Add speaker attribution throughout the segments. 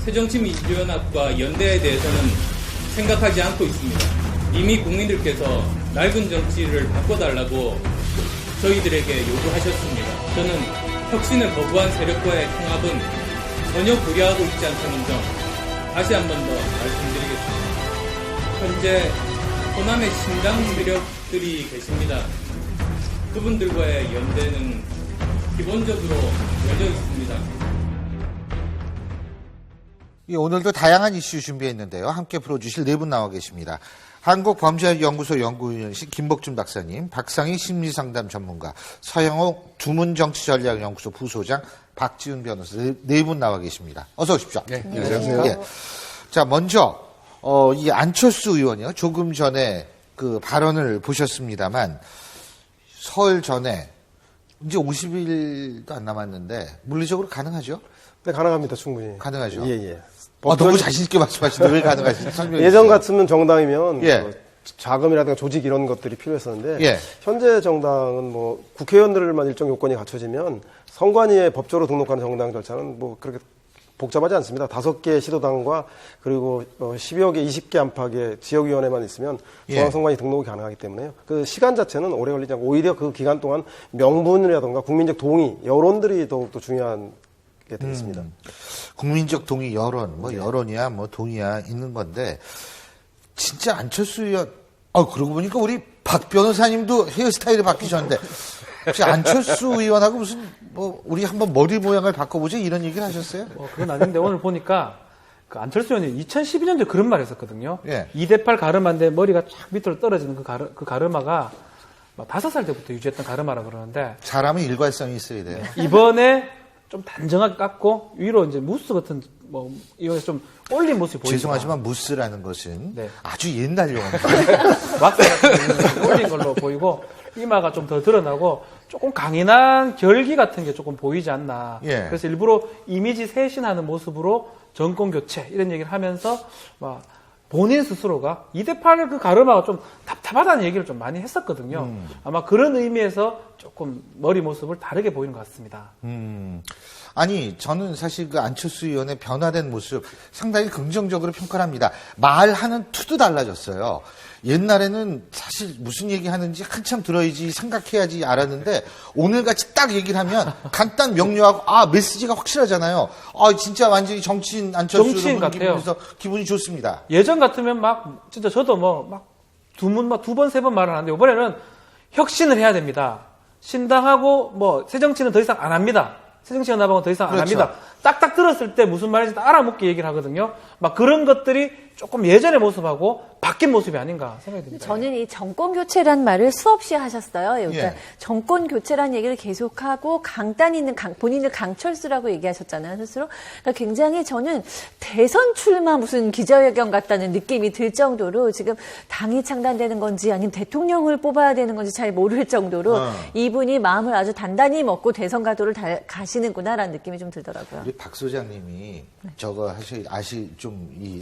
Speaker 1: 새정치민주연합과 연대에 대해서는 생각하지 않고 있습니다. 이미 국민들께서 낡은 정치를 바꿔달라고 저희들에게 요구하셨습니다. 저는 혁신을 거부한 세력과의 통합은 전혀 고려하고 있지 않다는 점 다시 한 번 더 말씀드리겠습니다. 현재 호남의 신당 세력들이 계십니다. 그분들과의 연대는 기본적으로 열려 있습니다.
Speaker 2: 오늘도 다양한 이슈 준비했는데요. 함께 풀어주실 네 분 나와 계십니다. 한국범죄연구소 연구위원이신 김복준 박사님, 박상희 심리상담 전문가, 서영옥 두문정치전략연구소 부소장, 박지훈 변호사 네 분 나와 계십니다. 어서 오십시오.
Speaker 3: 네, 안녕하세요.
Speaker 2: 예. 자, 먼저 이 안철수 의원이요. 조금 전에 그 발언을 보셨습니다만 설 전에 이제 50일도 안 남았는데 물리적으로 가능하죠?
Speaker 3: 네, 가능합니다. 충분히.
Speaker 2: 가능하죠.
Speaker 3: 예.
Speaker 2: 너무 자신 있게 말씀하시는데 왜 가능하신지 설명해
Speaker 3: 예전
Speaker 2: 주세요.
Speaker 3: 같으면 정당이면
Speaker 2: 예.
Speaker 3: 뭐 자금이라든가 조직 이런 것들이 필요했었는데
Speaker 2: 예.
Speaker 3: 현재 정당은 뭐 국회의원들만 일정 요건이 갖춰지면 선관위에 법조로 등록하는 정당 절차는 뭐 그렇게 복잡하지 않습니다. 5개 시도당과 그리고 10여 개, 20개 안팎의 지역위원회만 있으면 중앙선관위 등록이 가능하기 때문에요. 그 시간 자체는 오래 걸리지 않고 오히려 그 기간 동안 명분이라든가 국민적 동의, 여론들이 더욱더 중요한 게 되어 있습니다.
Speaker 2: 국민적 동의 여론, 뭐 여론이야, 뭐 동의야 있는 건데 진짜 안철수 의원, 그러고 보니까 우리 박 변호사님도 헤어스타일이 바뀌셨는데 혹시 안철수 의원하고 무슨 뭐 우리 한번 머리 모양을 바꿔보자 이런 얘기를 하셨어요?
Speaker 4: 그건 아닌데 오늘 보니까 그 안철수 의원이 2012년도에 그런 말 했었거든요.
Speaker 2: 예.
Speaker 4: 2대8 가르마인데 머리가 쫙 밑으로 떨어지는 그 가르마가 5살 때부터 유지했던 가르마라 그러는데
Speaker 2: 사람은 일관성이 있어야 돼요.
Speaker 4: 이번에 좀 단정하게 깎고 위로 이제 무스 같은 뭐 이용해서 좀 올린 모습이 보입니다.
Speaker 2: 죄송하지만 무스라는 것은
Speaker 4: 네.
Speaker 2: 아주 옛날 용어입니다.
Speaker 4: 왁스 같은 경우는 올린 걸로 보이고 이마가 좀 더 드러나고 조금 강인한 결기 같은 게 조금 보이지 않나.
Speaker 2: 예.
Speaker 4: 그래서 일부러 이미지 쇄신하는 모습으로 정권 교체 이런 얘기를 하면서 막 본인 스스로가 2대8 그 가르마가 좀 답답하다는 얘기를 좀 많이 했었거든요. 아마 그런 의미에서 조금 머리 모습을 다르게 보이는 것 같습니다.
Speaker 2: 아니, 저는 사실 그 안철수 의원의 변화된 모습 상당히 긍정적으로 평가를 합니다. 말하는 투도 달라졌어요. 옛날에는 사실 무슨 얘기 하는지 한참 들어야지 생각해야지 알았는데 오늘같이 딱 얘기를 하면 간단 명료하고 메시지가 확실하잖아요. 진짜 완전히 정치인 안철수
Speaker 4: 정치인 같아요.
Speaker 2: 그래서 기분이 좋습니다.
Speaker 4: 예전 같으면 막 진짜 저도 막 두 번, 세 번 말을 하는데 이번에는 혁신을 해야 됩니다. 신당하고 뭐 새정치는 더 이상 안 합니다. 새정치연합하고는 더 이상 안
Speaker 2: 그렇죠.
Speaker 4: 합니다. 딱딱 들었을 때 무슨 말인지 딱 알아먹게 얘기를 하거든요. 막 그런 것들이 조금 예전의 모습하고 바뀐 모습이 아닌가 생각이 듭니다.
Speaker 5: 저는 이 정권 교체란 말을 수없이 하셨어요. 그러니까
Speaker 2: 예.
Speaker 5: 정권 교체란 얘기를 계속하고 강단 있는 본인을 강철수라고 얘기하셨잖아요, 스스로. 그러니까 굉장히 저는 대선 출마 무슨 기자회견 같다는 느낌이 들 정도로 지금 당이 창단되는 건지 아니면 대통령을 뽑아야 되는 건지 잘 모를 정도로 이분이 마음을 아주 단단히 먹고 대선 가도를 가시는구나라는 느낌이 좀 들더라고요.
Speaker 2: 우리 박 소장님이 저거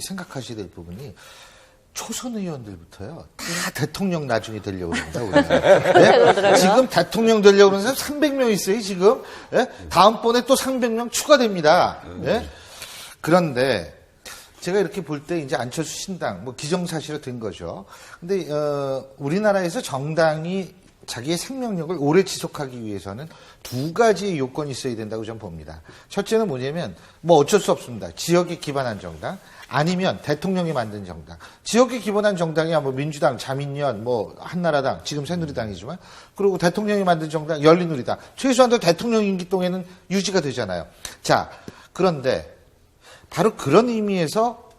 Speaker 2: 생각하셔야 될 부분이 초선 의원들부터요 다 대통령 나중에 되려고 그럽니다. 우리는. 네? 지금 대통령 되려고 그러는 사람 300명 있어요 지금. 네? 다음번에 또 300명 추가됩니다. 네? 그런데 제가 이렇게 볼 때 이제 안철수 신당 뭐 기정사실화 된 거죠. 근데 우리나라에서 정당이 자기의 생명력을 오래 지속하기 위해서는 두 가지의 요건이 있어야 된다고 저는 봅니다. 첫째는 뭐냐면 뭐 어쩔 수 없습니다. 지역에 기반한 정당 아니면 대통령이 만든 정당. 지역에 기반한 정당이야 뭐 민주당, 자민련, 뭐 한나라당, 지금 새누리당이지만 그리고 대통령이 만든 정당 열린우리당. 최소한도 대통령 임기 동에는 유지가 되잖아요. 자, 그런데 바로 그런 의미에서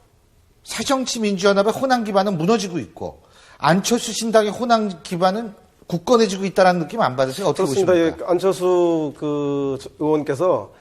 Speaker 2: 새정치민주연합의 호남 기반은 무너지고 있고 안철수 신당의 호남 기반은 굳건해지고 있다는 느낌 안 받으세요? 어떻게
Speaker 3: 그렇습니다.
Speaker 2: 보십니까?
Speaker 3: 안철수 의원께서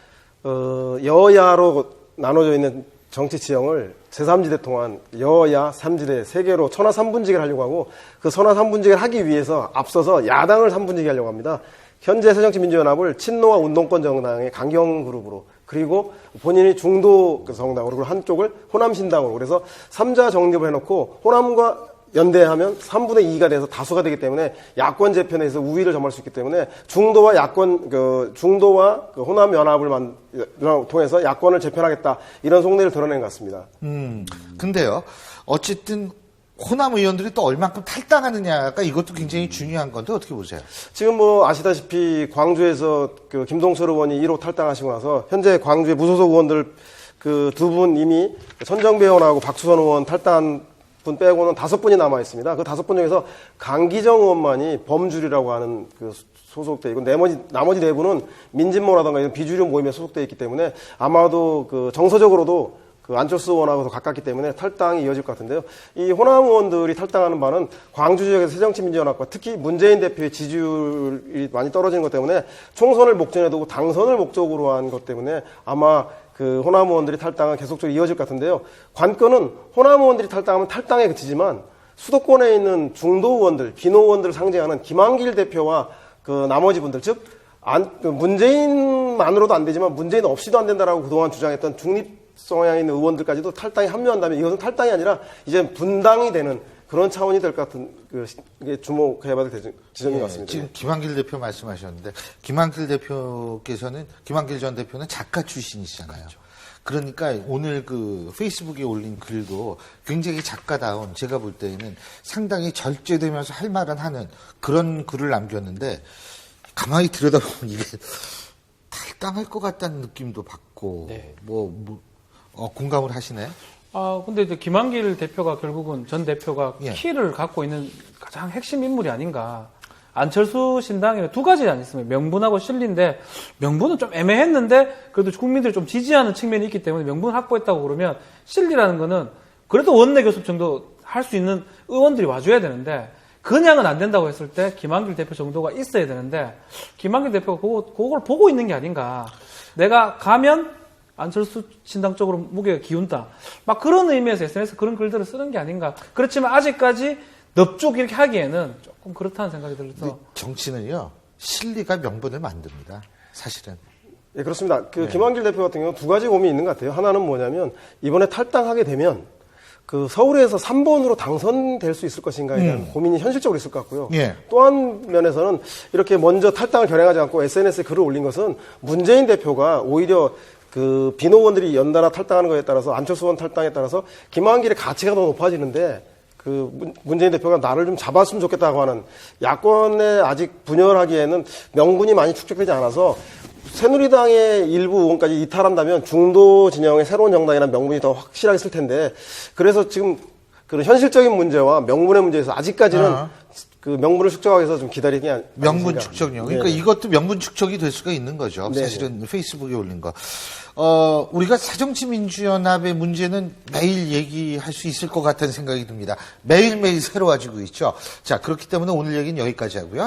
Speaker 3: 여야로 나눠져 있는 정치 지형을 제3지대 통한 여야 3지대 3개로 천하 3분직을 하려고 하고 그 천하 3분직을 하기 위해서 앞서서 야당을 3분직이 하려고 합니다. 현재 새정치민주연합을 친노와 운동권 정당의 강경 그룹으로 그리고 본인이 중도 정당으로 그리고 한쪽을 호남신당으로 그래서 3자 정립을 해놓고 호남과 연대하면 3분의 2가 돼서 다수가 되기 때문에 야권 재편에서 우위를 점할 수 있기 때문에 중도와 호남 연합을 통해서 야권을 재편하겠다 이런 속내를 드러낸 것 같습니다.
Speaker 2: 근데요, 어쨌든 호남 의원들이 또 얼만큼 탈당하느냐가 이것도 굉장히 중요한 건데 어떻게 보세요?
Speaker 3: 지금 뭐 아시다시피 광주에서 그 김동철 의원이 1호 탈당하시고 나서 현재 광주의 무소속 의원들 그 두 분 이미 선정배 의원하고 박수선 의원 탈당한 분 빼고는 5분이 남아 있습니다. 그 5분 중에서 강기정 의원만이 범주리라고 하는 그 소속돼 있고 나머지 4분은 민진모라든가 이런 비주류 모임에 소속돼 있기 때문에 아마도 그 정서적으로도 그 안철수 의원하고도 가깝기 때문에 탈당이 이어질 것 같은데요. 이 호남 의원들이 탈당하는 바는 광주 지역에서 새정치민주연합과 특히 문재인 대표의 지지율이 많이 떨어지는 것 때문에 총선을 목전에 두고 당선을 목적으로 한 것 때문에 아마 그 호남 의원들이 탈당은 계속적으로 이어질 것 같은데요. 관건은 호남 의원들이 탈당하면 탈당에 그치지만 수도권에 있는 중도 의원들, 비노 의원들을 상징하는 김한길 대표와 그 나머지 분들, 즉 문재인만으로도 안 되지만 문재인 없이도 안 된다라고 그동안 주장했던 중립 성향 있는 의원들까지도 탈당에 합류한다면 이것은 탈당이 아니라 이제 분당이 되는 그런 차원이 될 것 같은 게 주목해봐야 될 지점인 것 같습니다.
Speaker 2: 지금 김한길 대표 말씀하셨는데 김한길 전 대표는 작가 출신이시잖아요. 그러니까 오늘 그 페이스북에 올린 글도 굉장히 작가다운, 제가 볼 때에는 상당히 절제되면서 할 말은 하는 그런 글을 남겼는데 가만히 들여다보면 이게 탈당할 것 같다는 느낌도 받고 공감을 하시네.
Speaker 4: 근데 이제 김한길 대표가 결국은 전 대표가
Speaker 2: 예.
Speaker 4: 키를 갖고 있는 가장 핵심 인물이 아닌가. 안철수 신당에는 2가지 아니었습니까? 명분하고 실리인데, 명분은 좀 애매했는데, 그래도 국민들이 좀 지지하는 측면이 있기 때문에 명분 확보했다고 그러면, 실리라는 거는 그래도 원내 교섭 정도 할 수 있는 의원들이 와줘야 되는데, 그냥은 안 된다고 했을 때, 김한길 대표 정도가 있어야 되는데, 김한길 대표가 그걸 보고 있는 게 아닌가. 내가 가면, 안철수 신당 쪽으로 무게가 기운다. 막 그런 의미에서 SNS 그런 글들을 쓰는 게 아닌가. 그렇지만 아직까지 넙죽 이렇게 하기에는 조금 그렇다는 생각이 들어서.
Speaker 2: 정치는요, 실리가 명분을 만듭니다. 사실은.
Speaker 3: 예, 그렇습니다. 김한길 대표 같은 경우는 2가지 고민이 있는 것 같아요. 하나는 뭐냐면 이번에 탈당하게 되면 그 서울에서 3번으로 당선될 수 있을 것인가에 대한 고민이 현실적으로 있을 것 같고요.
Speaker 2: 예.
Speaker 3: 또 한 면에서는 이렇게 먼저 탈당을 결행하지 않고 SNS에 글을 올린 것은 문재인 대표가 오히려 그 비노 의원들이 연달아 탈당하는 거에 따라서 안철수 의원 탈당에 따라서 김한길의 가치가 더 높아지는데 그 문재인 대표가 나를 좀 잡았으면 좋겠다고 하는 야권에 아직 분열하기에는 명분이 많이 축적되지 않아서 새누리당의 일부 의원까지 이탈한다면 중도 진영의 새로운 정당이나 명분이 더 확실하게 있을 텐데 그래서 지금 그런 현실적인 문제와 명분의 문제에서 아직까지는 그 명분을 축적하기 위해서 좀 기다리기
Speaker 2: 명분 축적요. 그러니까 이것도 명분 축적이 될 수가 있는 거죠.
Speaker 3: 네네.
Speaker 2: 사실은 페이스북에 올린 거. 우리가 새정치민주연합의 문제는 매일 얘기할 수 있을 것 같다는 생각이 듭니다. 매일매일 새로워지고 있죠. 자, 그렇기 때문에 오늘 얘기는 여기까지 하고요.